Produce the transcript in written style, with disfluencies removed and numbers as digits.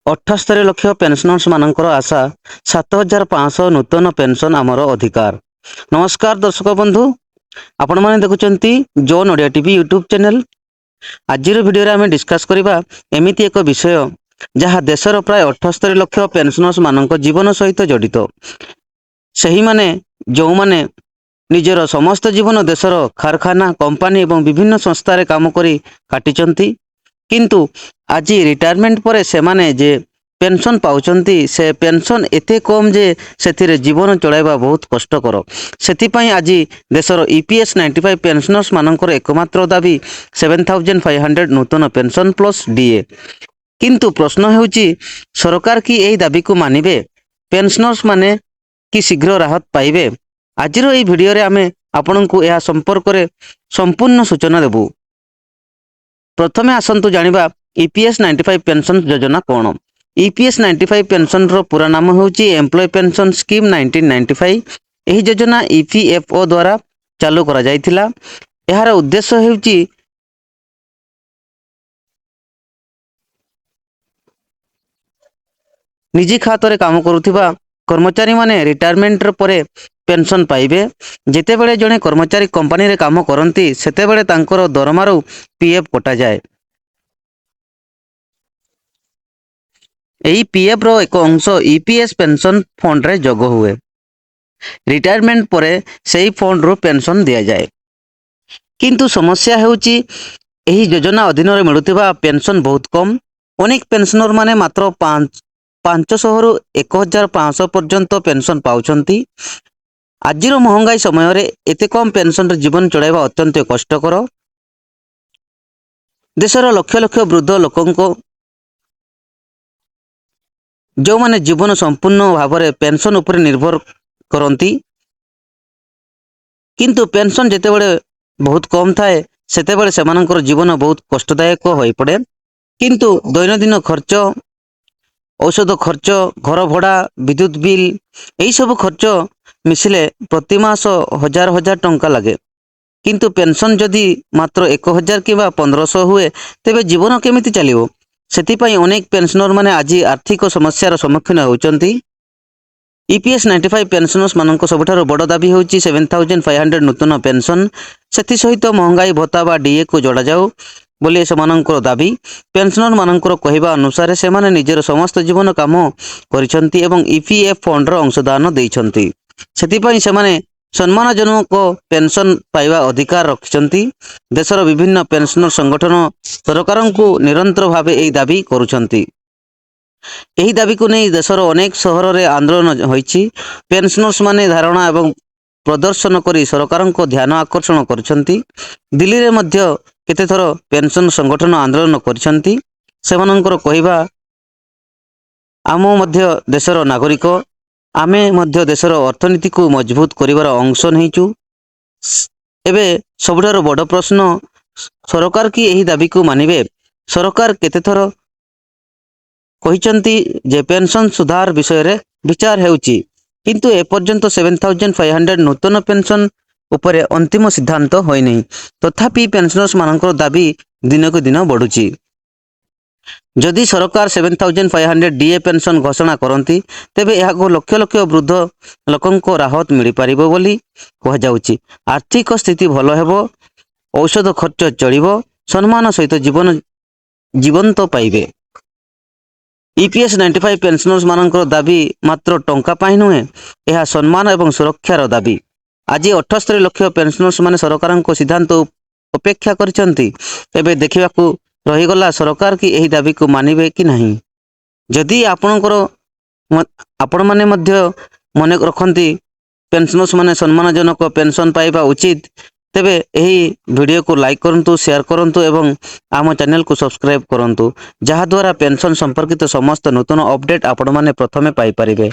78 ଲକ୍ଷ pensioners ମାନଙ୍କର ଆଶା 7500 ନୂତନ pension ଆମର ଅଧିକାର। ନମସ୍କାର ଦର୍ଶକ ବନ୍ଧୁ, ଆପଣମାନେ ଦେଖୁଛନ୍ତି zone Odia TV YouTube channel. ଆଜିର ଭିଡ଼ିଓରେ ଆମେ ଡିସ୍କସ୍ କରିବା ଏମିତି ଏକ ବିଷୟ ଯାହା ଦେଶର ପ୍ରାୟ 78 ଲକ୍ଷ ପେନସନର୍ସ ମାନଙ୍କ ଜୀବନ ସହିତ ଜଡ଼ିତ। ସେହିମାନେ ଯେଉଁମାନେ ନିଜର ସମସ୍ତ ଜୀବନ ଦେଶର କାରଖାନା, କମ୍ପାନୀ ଏବଂ ବିଭିନ୍ନ ସଂସ୍ଥାରେ କାମ କରି କାଟିଛନ୍ତି, କିନ୍ତୁ ଆଜି ରିଟାୟାରମେଣ୍ଟ ପରେ ସେମାନେ ଯେ ପେନସନ ପାଉଛନ୍ତି, ସେ ପେନସନ ଏତେ କମ୍ ଯେ ସେଥିରେ ଜୀବନ ଚଳାଇବା ବହୁତ କଷ୍ଟକର। ସେଥିପାଇଁ ଆଜି ଦେଶର EPS 95 ପେନସନର୍ସ ମାନଙ୍କର ଏକମାତ୍ର ଦାବି 7500 ନୂତନ ପେନସନ ପ୍ଲସ୍ DA। କିନ୍ତୁ ପ୍ରଶ୍ନ ହେଉଛି, ସରକାର କି ଏହି ଦାବିକୁ ମାନିବେ? ପେନସନର୍ସ ମାନେ କି ଶୀଘ୍ର ରାହତ ପାଇବେ? ଆଜିର ଏହି ଭିଡ଼ିଓରେ ଆମେ ଆପଣଙ୍କୁ ଏହା ସମ୍ପର୍କରେ ସମ୍ପୂର୍ଣ୍ଣ ସୂଚନା ଦେବୁ। ପ୍ରଥମେ ଆସନ୍ତୁ ଜାଣିବା EPS 95 ପେନସନ ଯୋଜନା କ'ଣ? EPS 95 ପେନସନର ପୁରା ନାମ ହେଉଛି ଏମ୍ପ୍ଲୟ ପେନସନ ସ୍କିମ୍ 1995। ଏହି ଯୋଜନା EPFO ଦ୍ୱାରା ଚାଲୁ କରାଯାଇଥିଲା। ଏହାର ଉଦ୍ଦେଶ୍ୟ ହେଉଛି ନିଜ ଖାତରେ କାମ କରୁଥିବା କର୍ମଚାରୀମାନେ ରିଟାୟାରମେଣ୍ଟ ପରେ ପେନସନ ପାଇବେ। ଯେତେବେଳେ ଜଣେ କର୍ମଚାରୀ କମ୍ପାନୀରେ କାମ କରନ୍ତି, ସେତେବେଳେ ତାଙ୍କର ଦରମାରୁ PF କଟାଯାଏ। ଏହି PFର ଏକ ଅଂଶ EPS ପେନସନ ଫଣ୍ଡରେ ଯୋଗ ହୁଏ। ରିଟାୟାରମେଣ୍ଟ ପରେ ସେହି ଫଣ୍ଡରୁ ପେନସନ ଦିଆଯାଏ। କିନ୍ତୁ ସମସ୍ୟା ହେଉଛି, ଏହି ଯୋଜନା ଅଧୀନରେ ମିଳୁଥିବା ପେନସନ ବହୁତ କମ୍। ଅନେକ ପେନସନର ମାନେ ମାତ୍ର 500ରୁ 1500 ପର୍ଯ୍ୟନ୍ତ ପେନସନ ପାଉଛନ୍ତି। ଆଜିର ମହଙ୍ଗାଇ ସମୟରେ ଏତେ କମ୍ ପେନସନରେ ଜୀବନ ଚଳାଇବା ଅତ୍ୟନ୍ତ କଷ୍ଟକର। ଦେଶର ଲକ୍ଷ ଲକ୍ଷ ବୃଦ୍ଧ ଲୋକଙ୍କ ଯେଉଁମାନେ ଜୀବନ ସମ୍ପୂର୍ଣ୍ଣ ଭାବରେ ପେନସନ ଉପରେ ନିର୍ଭର କରନ୍ତି, କିନ୍ତୁ ପେନସନ ଯେତେବେଳେ ବହୁତ କମ୍ ଥାଏ, ସେତେବେଳେ ସେମାନଙ୍କର ଜୀବନ ବହୁତ କଷ୍ଟଦାୟକ ହୋଇପଡ଼େ। କିନ୍ତୁ ଦୈନନ୍ଦିନ ଖର୍ଚ୍ଚ, ଔଷଧ ଖର୍ଚ୍ଚ, ଘର ଭଡ଼ା, ବିଦ୍ୟୁତ ବିଲ୍, ଏହିସବୁ ଖର୍ଚ୍ଚ ମିଶିଲେ ପ୍ରତି ମାସ ହଜାର ହଜାର ଟଙ୍କା ଲାଗେ। କିନ୍ତୁ ପେନସନ ଯଦି ମାତ୍ର 1000 କିମ୍ବା 1500 ହୁଏ, ତେବେ ଜୀବନ କେମିତି ଚାଲିବ? ସେଥିପାଇଁ ଅନେକ ପେନସନର ମାନେ ଆଜି ଆର୍ଥିକ ସମସ୍ୟାର ସମ୍ମୁଖୀନ ହେଉଛନ୍ତି। EPS 95 ପେନସନର୍ସ ମାନଙ୍କ ସବୁଠାରୁ ବଡ଼ ଦାବି ହେଉଛି 7500 ନୂତନ ପେନସନ। ସେଥିସହିତ ମହଙ୍ଗାଇ ଭତ୍ତା ବା DA କୁ ଯୋଡ଼ାଯାଉ ବୋଲି ସେମାନଙ୍କର ଦାବି। ପେନସନର ମାନଙ୍କର କହିବା ଅନୁସାରେ ସେମାନେ ନିଜର ସମସ୍ତ ଜୀବନ କାମ କରିଛନ୍ତି ଏବଂ EPF ଫଣ୍ଡର ଅଂଶଦାନ ଦେଇଛନ୍ତି। ସେଥିପାଇଁ ସେମାନେ ସମ୍ମାନଜନକ ପେନସନ ପାଇବା ଅଧିକାର ରଖିଛନ୍ତି। ଦେଶର ବିଭିନ୍ନ ପେନସନର ସଂଗଠନ ସରକାରଙ୍କୁ ନିରନ୍ତର ଭାବେ ଏହି ଦାବି କରୁଛନ୍ତି। ଏହି ଦାବିକୁ ନେଇ ଦେଶର ଅନେକ ସହରରେ ଆନ୍ଦୋଳନ ହୋଇଛି। ପେନସନର୍ସ ମାନେ ଧାରଣା ଏବଂ ପ୍ରଦର୍ଶନ କରି ସରକାରଙ୍କ ଧ୍ୟାନ ଆକର୍ଷଣ କରିଛନ୍ତି। ଦିଲ୍ଲୀରେ ମଧ୍ୟ କେତେଥର ପେନସନ ସଂଗଠନ ଆନ୍ଦୋଳନ କରିଛନ୍ତି। ସେମାନଙ୍କର କହିବା, ଆମ ମଧ୍ୟ ଦେଶର ନାଗରିକ, ଆମେ ମଧ୍ୟ ଦେଶର ଅର୍ଥନୀତିକୁ ମଜବୁତ କରିବାର ଅଂଶ ନେଇଛୁ। ଏବେ ସବୁଠାରୁ ବଡ଼ ପ୍ରଶ୍ନ, ସରକାର କି ଏହି ଦାବିକୁ ମାନିବେ? ସରକାର କେତେଥର କହିଛନ୍ତି ଯେ ପେନସନ ସୁଧାର ବିଷୟରେ ବିଚାର ହେଉଛି, କିନ୍ତୁ ଏପର୍ଯ୍ୟନ୍ତ 7500 ନୂତନ ପେନସନ ଉପରେ ଅନ୍ତିମ ସିଦ୍ଧାନ୍ତ ହୋଇନାହିଁ। ତଥାପି ପେନସନର୍ସ ମାନଙ୍କର ଦାବି ଦିନକୁ ଦିନ ବଢ଼ୁଛି। ଯଦି ସରକାର 7500 DA ପେନସନ ଘୋଷଣା କରନ୍ତି, ତେବେ ଏହାକୁ ଲକ୍ଷ ଲକ୍ଷ ବୃଦ୍ଧ ଲୋକଙ୍କ ରାହତ ମିଳିପାରିବ ବୋଲି କୁହାଯାଉଛି। ଆର୍ଥିକ ସ୍ଥିତି ଭଲ ହେବ, ଔଷଧ ଖର୍ଚ୍ଚ ଚଳିବ, ସମ୍ମାନ ସହିତ ଜୀବନ୍ତ ପାଇବେ। EPS 95 ପେନସନର୍ସ ମାନଙ୍କର ଦାବି ମାତ୍ର ଟଙ୍କା ପାଇଁ ନୁହେଁ, ଏହା ସମ୍ମାନ ଏବଂ ସୁରକ୍ଷାର ଦାବି। ଆଜି 78 ଲକ୍ଷ ପେନସନର୍ସ ମାନେ ସରକାରଙ୍କ ସିଦ୍ଧାନ୍ତ ଅପେକ୍ଷା କରିଛନ୍ତି। ଏବେ ଦେଖିବାକୁ ରହିଗଲା ସରକାର କି ଏହି ଦାବିକୁ ମାନିବେ କି ନାହିଁ। ଯଦି ଆପଣମାନେ ମଧ୍ୟ ମନେ ରଖନ୍ତି ପେନସନର୍ସ ମାନେ ସମ୍ମାନଜନକ ପେନସନ ପାଇବା ଉଚିତ, ତେବେ ଏହି ଭିଡ଼ିଓକୁ ଲାଇକ୍ କରନ୍ତୁ, ସେୟାର କରନ୍ତୁ ଏବଂ ଆମ ଚ୍ୟାନେଲକୁ ସବସ୍କ୍ରାଇବ କରନ୍ତୁ, ଯାହାଦ୍ୱାରା ପେନସନ ସମ୍ପର୍କିତ ସମସ୍ତ ନୂତନ ଅପଡେଟ୍ ଆପଣମାନେ ପ୍ରଥମେ ପାଇପାରିବେ।